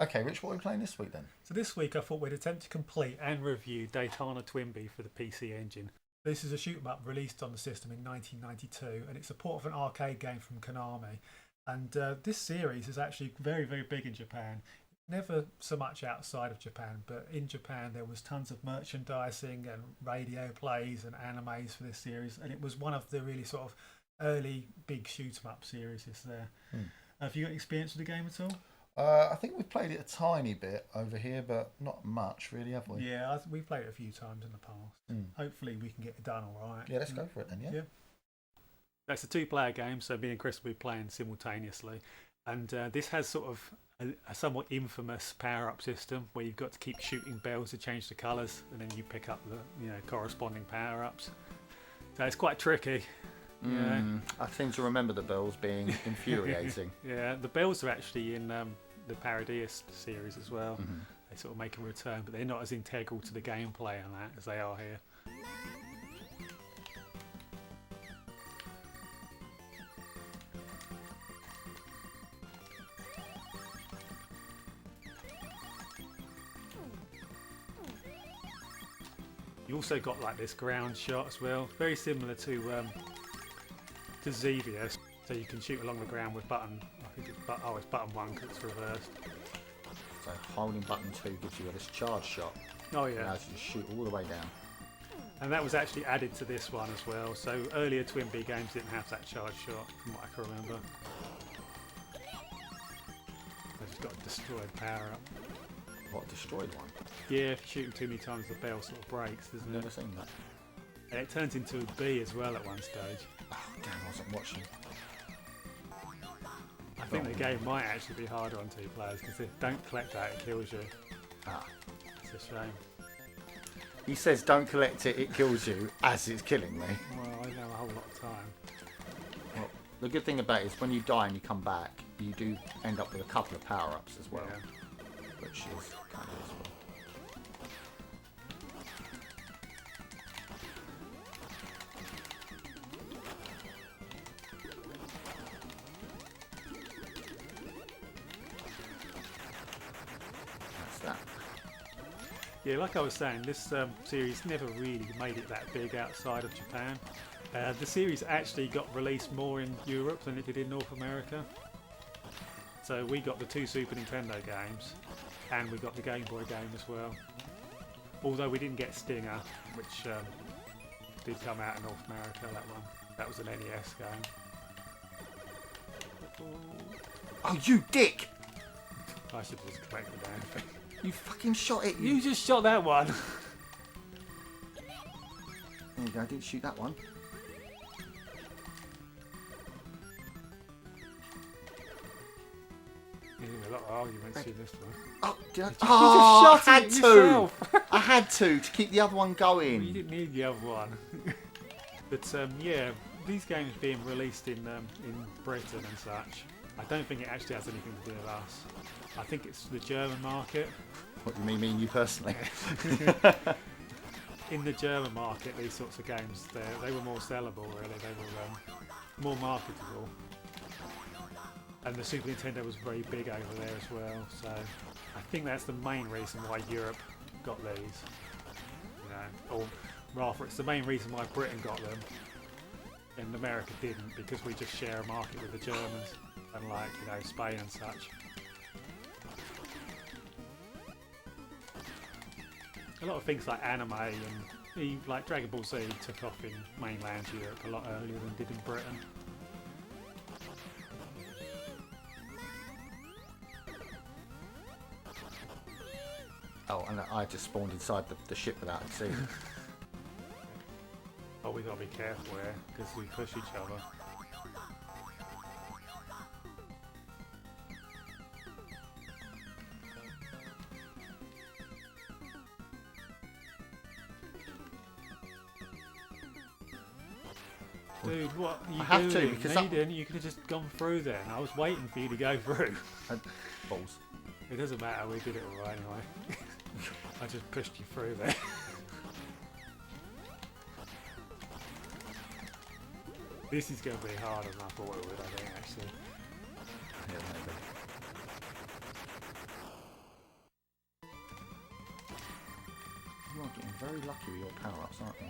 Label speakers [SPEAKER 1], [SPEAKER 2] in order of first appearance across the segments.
[SPEAKER 1] Okay, Rich, what are we playing this week then?
[SPEAKER 2] So this week I thought we'd attempt to complete and review Detana Twinbee for the PC Engine. This is a shoot 'em up released on the system in 1992, and it's a port of an arcade game from Konami. And this series is actually very, very big in Japan. Never so much outside of Japan, but in Japan there was tons of merchandising and radio plays and animes for this series, and it was one of the really sort of early big shoot 'em up series there. Have you got experience with the game at all?
[SPEAKER 1] I think we've played it a tiny bit over here, but not much really, have we?
[SPEAKER 2] Yeah, we've played it a few times in the past. Hopefully we can get it done all right.
[SPEAKER 1] Yeah, let's go for it then, yeah?
[SPEAKER 2] That's a two-player game, so me and Chris will be playing simultaneously. And this has sort of a somewhat infamous power-up system where you've got to keep shooting bells to change the colours, and then you pick up the corresponding power-ups. So it's quite tricky. Yeah.
[SPEAKER 1] I seem to remember the bells being infuriating.
[SPEAKER 2] Yeah, the bells are actually in the Parodius series as well. They sort of make a return, but they're not as integral to the gameplay on that as they are here. You also got like this ground shot as well, very similar to Xevious. So you can shoot along the ground with button. I think it's button 1 because it's reversed.
[SPEAKER 1] So holding button 2 gives you a discharge shot.
[SPEAKER 2] Oh yeah.
[SPEAKER 1] Allows you to shoot all the way down. And
[SPEAKER 2] that was actually added to this one as well. So earlier Twinbee games didn't have that charge shot, from what I can remember. They've just got a destroyed power up.
[SPEAKER 1] What, a destroyed one?
[SPEAKER 2] Yeah, if you shoot them too many times the bell sort of breaks, doesn't it?
[SPEAKER 1] Never seen that.
[SPEAKER 2] And it turns into a bee as well at one stage.
[SPEAKER 1] Oh damn, I wasn't watching.
[SPEAKER 2] I think the game might actually be harder on 2 players because if you don't collect that, it kills you.
[SPEAKER 1] Ah.
[SPEAKER 2] It's a shame.
[SPEAKER 1] He says don't collect it, it kills you, as it's killing me.
[SPEAKER 2] Well, I know a whole lot of time.
[SPEAKER 1] Well, the good thing about it is when you die and you come back, you do end up with a couple of power-ups as well.
[SPEAKER 2] Yeah.
[SPEAKER 1] Which is kind of useful.
[SPEAKER 2] Yeah, like I was saying, this series never really made it that big outside of Japan. The series actually got released more in Europe than it did in North America. So we got the 2 Super Nintendo games, and we got the Game Boy game as well. Although we didn't get Stinger, which did come out in North America, that one. That was an NES game.
[SPEAKER 1] Oh, you dick!
[SPEAKER 2] I should have just collected the damn thing.
[SPEAKER 1] You fucking shot it.
[SPEAKER 2] You just shot that one.
[SPEAKER 1] There you go, I didn't shoot that one.
[SPEAKER 2] There's a lot of arguments in this one.
[SPEAKER 1] Oh, did I?
[SPEAKER 2] You
[SPEAKER 1] Oh,
[SPEAKER 2] just
[SPEAKER 1] I
[SPEAKER 2] shot
[SPEAKER 1] had
[SPEAKER 2] it
[SPEAKER 1] to.
[SPEAKER 2] yourself.
[SPEAKER 1] I had to keep the other one going.
[SPEAKER 2] Well, you didn't need the other one. But yeah, these games being released in Britain and such, I don't think it actually has anything to do with us. I think it's the German market.
[SPEAKER 1] What do you mean you personally?
[SPEAKER 2] In the German market, these sorts of games, they were more sellable, really. They were more marketable. And the Super Nintendo was very big over there as well, so I think that's the main reason why Europe got these. Or rather, it's the main reason why Britain got them and America didn't, because we just share a market with the Germans, unlike Spain and such. A lot of things like anime and like Dragon Ball Z took off in mainland Europe a lot earlier than did in Britain.
[SPEAKER 1] Oh, and I just spawned inside the ship without seeing.
[SPEAKER 2] Oh, we gotta be careful here because we push each other. Dude, what are you
[SPEAKER 1] I have
[SPEAKER 2] doing?
[SPEAKER 1] to, because
[SPEAKER 2] No, you didn't. You could have just gone through then. I was waiting for you to go through.
[SPEAKER 1] Balls.
[SPEAKER 2] It doesn't matter, we did it all right anyway. I just pushed you through there. This is going to be harder than I thought it would, I think, actually.
[SPEAKER 1] Yeah, maybe. very lucky with your power-ups, aren't you?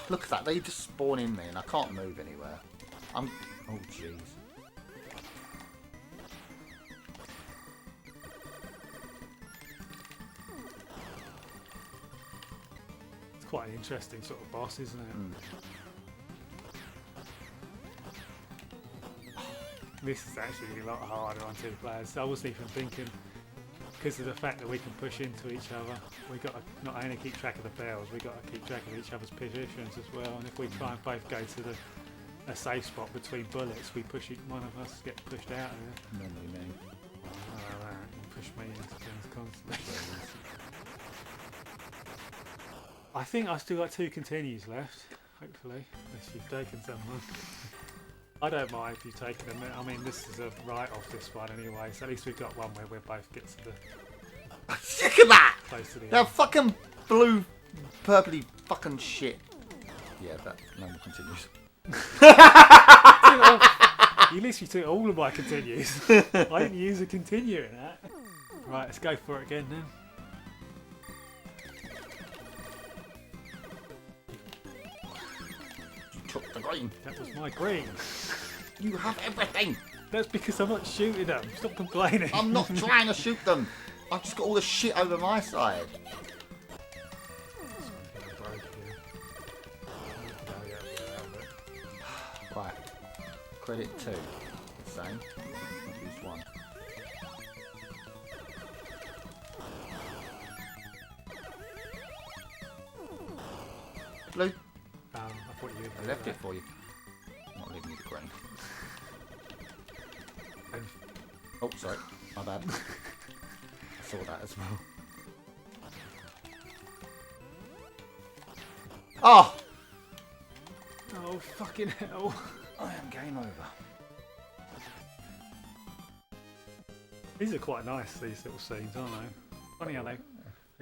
[SPEAKER 1] Look at that, they just spawn in me and I can't move anywhere. Oh jeez.
[SPEAKER 2] It's quite an interesting sort of boss, isn't it? This is actually a lot harder on 2 players. So I wasn't even thinking, because of the fact that we can push into each other, we got to not only keep track of the bells, we got to keep track of each other's positions as well. And if we try and both go to a safe spot between bullets, we push one of us get pushed out of there.
[SPEAKER 1] Normally me.
[SPEAKER 2] You push me into things constantly. I think I've still got 2 continues left, hopefully, unless you've taken someone. I don't mind if you've taken them. I mean, this is a write-off, this one anyway, so at least we've got one where we both get to the...
[SPEAKER 1] Look at that!
[SPEAKER 2] Close to the
[SPEAKER 1] They're
[SPEAKER 2] end.
[SPEAKER 1] fucking blue, purpley fucking shit. Yeah, but no more continues.
[SPEAKER 2] You literally took all of my continues. I didn't use a continue in that. Right, let's go for it again then.
[SPEAKER 1] You took the green.
[SPEAKER 2] That was my green.
[SPEAKER 1] You have everything.
[SPEAKER 2] That's because I'm not shooting them. Stop complaining.
[SPEAKER 1] I'm not trying to shoot them. I've just got all the shit over my side. Right. Credit 2. Same. Use 1. Blue.
[SPEAKER 2] I thought you
[SPEAKER 1] I left it for you. Not leaving you the green. Oh, sorry. My bad. I saw that as well. Oh!
[SPEAKER 2] Oh, fucking hell.
[SPEAKER 1] I am game over.
[SPEAKER 2] These are quite nice, these little scenes, aren't they? Funny how they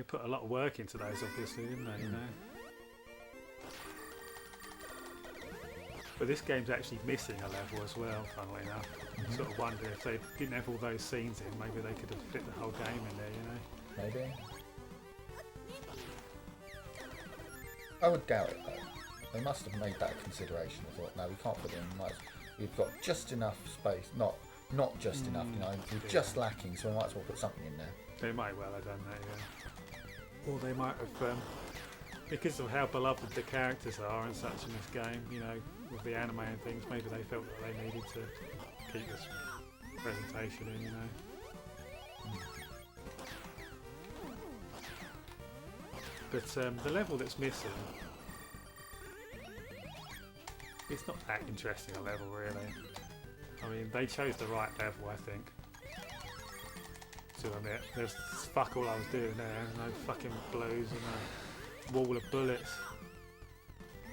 [SPEAKER 2] put a lot of work into those, obviously, didn't they? You know. But this game's actually missing a level as well, funnily enough. Sort of wonder if they didn't have all those scenes in, maybe they could have fit the whole game in there, you know?
[SPEAKER 1] Maybe. I would doubt it though. They must have made that a consideration. I thought, no, we can't put it in much. We've got just enough space, not just enough, you know, we're just lacking, so we might as well put something in there.
[SPEAKER 2] They might well have done that, yeah. Or they might have, because of how beloved the characters are and such in this game, you know, with the anime and things, maybe they felt that they needed to keep this presentation in, you know. But the level that's missing, it's not that interesting a level really. I mean, they chose the right level, I think. To admit, there's fuck all I was doing there. No fucking blows and a wall of bullets.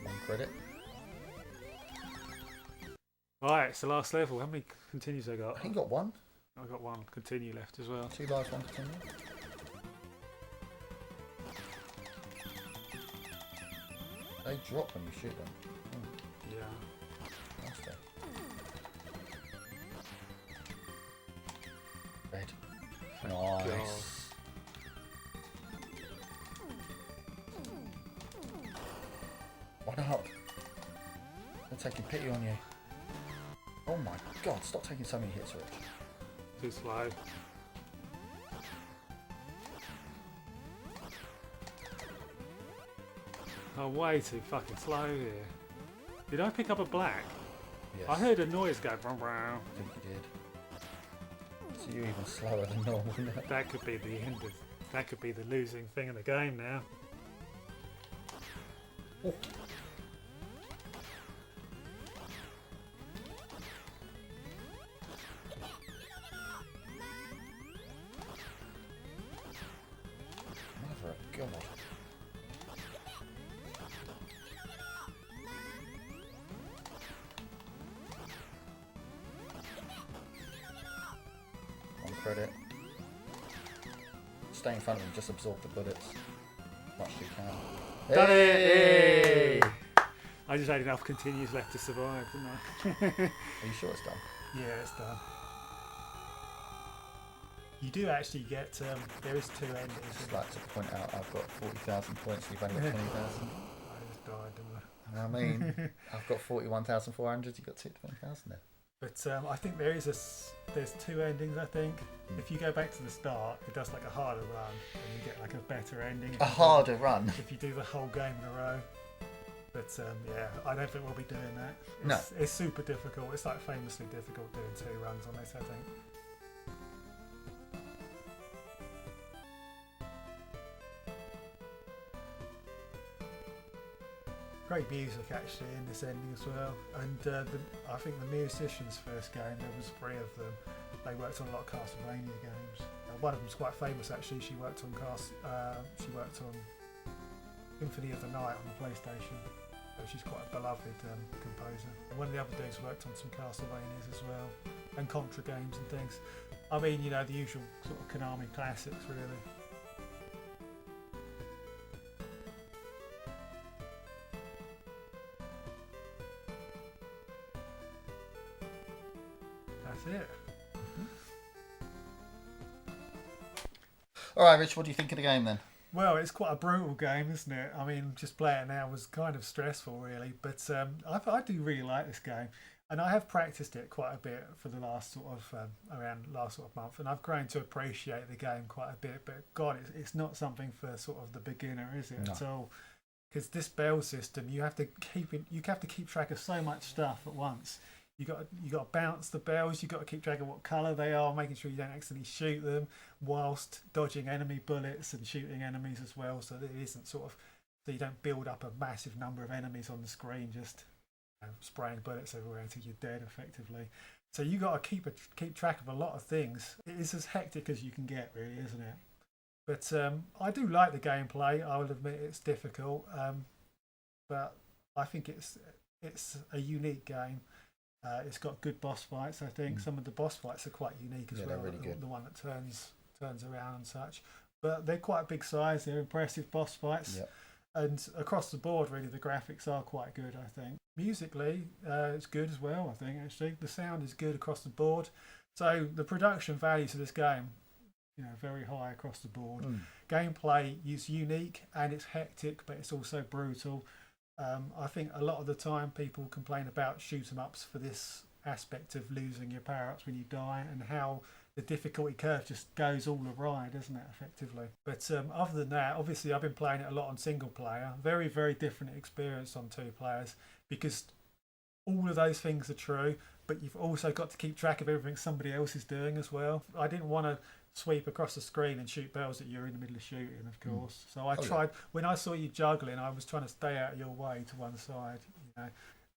[SPEAKER 1] 1 credit.
[SPEAKER 2] Right, it's the last level. How many continues I got?
[SPEAKER 1] I think you got 1.
[SPEAKER 2] I've got 1 continue left as well.
[SPEAKER 1] 2 lives, 1 continue. They drop when you shoot them.
[SPEAKER 2] Yeah.
[SPEAKER 1] Nasty. Red. Nice. Why not? They're taking pity on you. Oh my god, stop taking so many hits, Rich.
[SPEAKER 2] Too slow. Oh, way too fucking slow here. Did I pick up a black?
[SPEAKER 1] Yes.
[SPEAKER 2] I heard a noise go vroom, vroom.
[SPEAKER 1] I think you did. So you're even slower than normal now.
[SPEAKER 2] That could be the end of... That could be the losing thing in the game now.
[SPEAKER 1] Oh. Mother of God. One credit. Stay in front of him, just absorb the bullets. As much as you can.
[SPEAKER 2] Done it!
[SPEAKER 1] Hey!
[SPEAKER 2] I just had enough continues left to survive, didn't I?
[SPEAKER 1] Are you sure it's done?
[SPEAKER 2] Yeah, it's done. You do actually get there is two endings.
[SPEAKER 1] Just like to point out, I've got 40,000 points. You've only got 20,000.
[SPEAKER 2] I just died, didn't I?
[SPEAKER 1] I mean, I've got 41,400. You've got 20,000 there.
[SPEAKER 2] But I think there's two endings. I think if you go back to the start, it does like a harder run, and you get like a better ending.
[SPEAKER 1] A harder run.
[SPEAKER 2] If you do the whole game in a row. But yeah, I don't think we'll be doing that.
[SPEAKER 1] No.
[SPEAKER 2] It's super difficult. It's like famously difficult doing 2 runs on this, I think. Great music actually in this ending as well, and I think the musicians' first game, there was 3 of them. They worked on a lot of Castlevania games. One of them's quite famous actually. She worked on Symphony of the Night on the PlayStation. So she's quite a beloved composer. And one of the other dudes worked on some Castlevanias as well, and Contra games and things. I mean, you know, the usual sort of Konami classics really. That's it.
[SPEAKER 1] All right, Rich, what do you think of the game then?
[SPEAKER 2] Well, it's quite a brutal game, isn't it? I mean, just playing it now was kind of stressful, really. But I do really like this game, and I have practiced it quite a bit for the last sort of around last sort of month, and I've grown to appreciate the game quite a bit. But God, it's not something for sort of the beginner, is it at all? Because this bell system, you have to keep track of so much stuff at once. You got to bounce the bells. You got to keep track of what colour they are, making sure you don't accidentally shoot them, whilst dodging enemy bullets and shooting enemies as well. So that it isn't so you don't build up a massive number of enemies on the screen, just spraying bullets everywhere until you're dead, effectively. So you got to keep track of a lot of things. It is as hectic as you can get, really, isn't it? But I do like the gameplay. I will admit it's difficult, but I think it's a unique game. It's got good boss fights. I think some of the boss fights are quite unique as well.
[SPEAKER 1] They're really good.
[SPEAKER 2] The one that turns around and such, but they're quite big size. They're impressive boss fights, and across the board, really, the graphics are quite good. I think musically, it's good as well. I think actually the sound is good across the board. So the production values of this game, you know, very high across the board. Gameplay is unique and it's hectic, but it's also brutal. I think a lot of the time people complain about shoot 'em ups for this aspect of losing your power-ups when you die, and how the difficulty curve just goes all awry, doesn't it, effectively? But other than that, obviously I've been playing it a lot on single player. Very, very different experience on 2 players, because all of those things are true, but you've also got to keep track of everything somebody else is doing as well. I didn't want to sweep across the screen and shoot bells that you're in the middle of shooting, of course. So I tried, when I saw you juggling, I was trying to stay out of your way to one side, you know.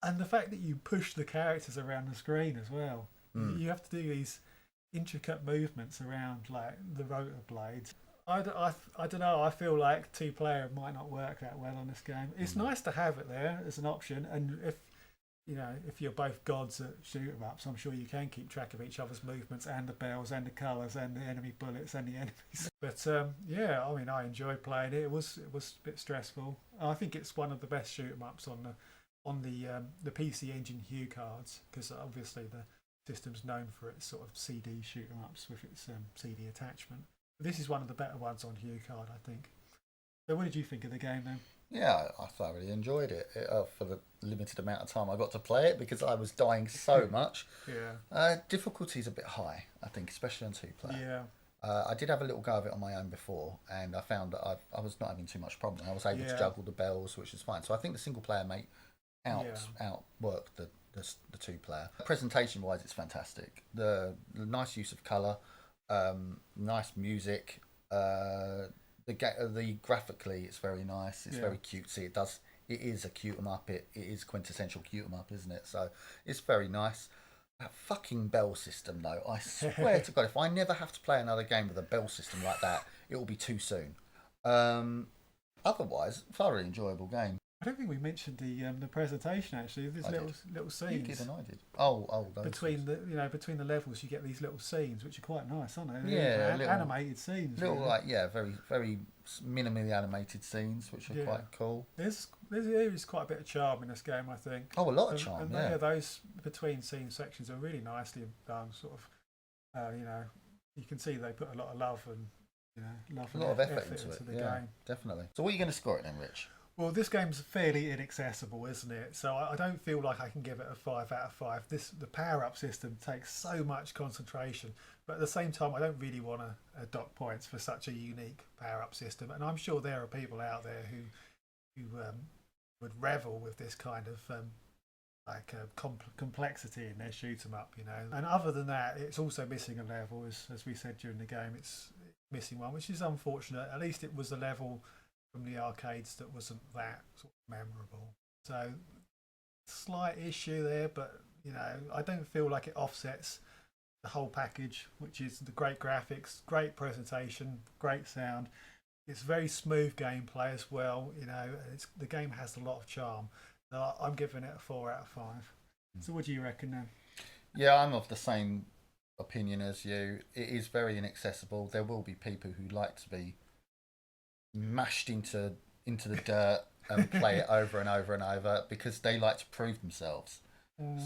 [SPEAKER 2] And the fact that you push the characters around the screen as well, you have to do these intricate movements around like the rotor blades. I don't know, I feel like 2-player might not work that well on this game. It's nice to have it there as an option, and if you're both gods at shoot 'em ups, I'm sure you can keep track of each other's movements and the bells and the colours and the enemy bullets and the enemies. But yeah, I mean, I enjoyed playing it. It was a bit stressful. I think it's one of the best shoot 'em ups on the PC Engine Hue cards, because obviously the system's known for its sort of CD shoot 'em ups with its CD attachment. But this is one of the better ones on Hue card, I think. So what did you think of the game then?
[SPEAKER 1] Yeah, I thoroughly enjoyed it for the limited amount of time I got to play it, because I was dying so much. Difficulty's a bit high, I think, especially on 2-player. I did have a little go of it on my own before, and I found that I was not having too much problem. I was able to juggle the bells, which is fine. So I think the single player may outwork the 2-player. Presentation wise, it's fantastic. The nice use of colour, nice music. The graphically, it's very nice. It's very cutesy. It is a cute 'em up. It is quintessential cute 'em up, isn't it? So it's very nice. That fucking bell system, though, I swear to God, if I never have to play another game with a bell system like that, it will be too soon. Otherwise, thoroughly enjoyable game.
[SPEAKER 2] I don't think we mentioned the presentation actually. There's little scenes.
[SPEAKER 1] You did and I did. Oh, those
[SPEAKER 2] between the levels, you get these little scenes which are quite nice, aren't they?
[SPEAKER 1] Yeah,
[SPEAKER 2] animated scenes.
[SPEAKER 1] Little very very minimally animated scenes, which are quite cool.
[SPEAKER 2] There is quite a bit of charm in this game, I think.
[SPEAKER 1] Oh, a lot of charm.
[SPEAKER 2] And those between scene sections are really nicely done. Sort of, You can see they put a lot of love and love
[SPEAKER 1] A
[SPEAKER 2] and
[SPEAKER 1] lot of effort into
[SPEAKER 2] into
[SPEAKER 1] it.
[SPEAKER 2] the
[SPEAKER 1] Yeah,
[SPEAKER 2] game.
[SPEAKER 1] definitely. So what are you going to score it then, Rich?
[SPEAKER 2] Well, this game's fairly inaccessible, isn't it? So I don't feel like I can give it a 5 out of 5. The power-up system takes so much concentration, but at the same time, I don't really want to dock points for such a unique power-up system. And I'm sure there are people out there who would revel with this kind of complexity in their shoot 'em up, And other than that, it's also missing a level, as we said during the game. It's missing one, which is unfortunate. At least it was a level from the arcades that wasn't that sort of memorable. So slight issue there, but I don't feel like it offsets the whole package, which is the great graphics, great presentation, great sound. It's very smooth gameplay as well. The game has a lot of charm. So I'm giving it a 4 out of 5. So what do you reckon then?
[SPEAKER 1] Yeah, I'm of the same opinion as you. It is very inaccessible. There will be people who like to be mashed into the dirt and play it over and over and over because they like to prove themselves.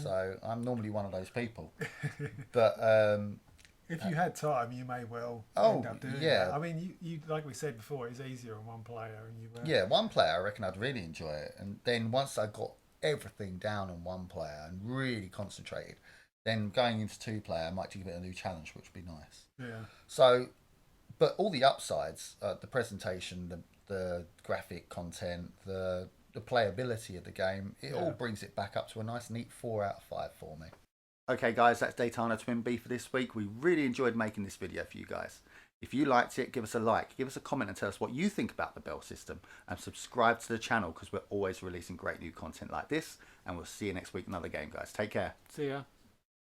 [SPEAKER 1] So I'm normally one of those people. But
[SPEAKER 2] if you had time, you may well end up doing that. I mean, you like we said before, it's easier on one player, and
[SPEAKER 1] one player. I reckon I'd really enjoy it, and then once I got everything down on one player and really concentrated, then going into 2-player, I might give it a new challenge, which would be nice.
[SPEAKER 2] Yeah.
[SPEAKER 1] So, but all the upsides, the presentation, the graphic content, the playability of the game, it all brings it back up to a nice, neat 4 out of 5 for me. Okay, guys, that's Detana Twinbee for this week. We really enjoyed making this video for you guys. If you liked it, give us a like, give us a comment and tell us what you think about the bell system, and subscribe to the channel because we're always releasing great new content like this, and we'll see you next week, another game, guys. Take care.
[SPEAKER 2] See ya.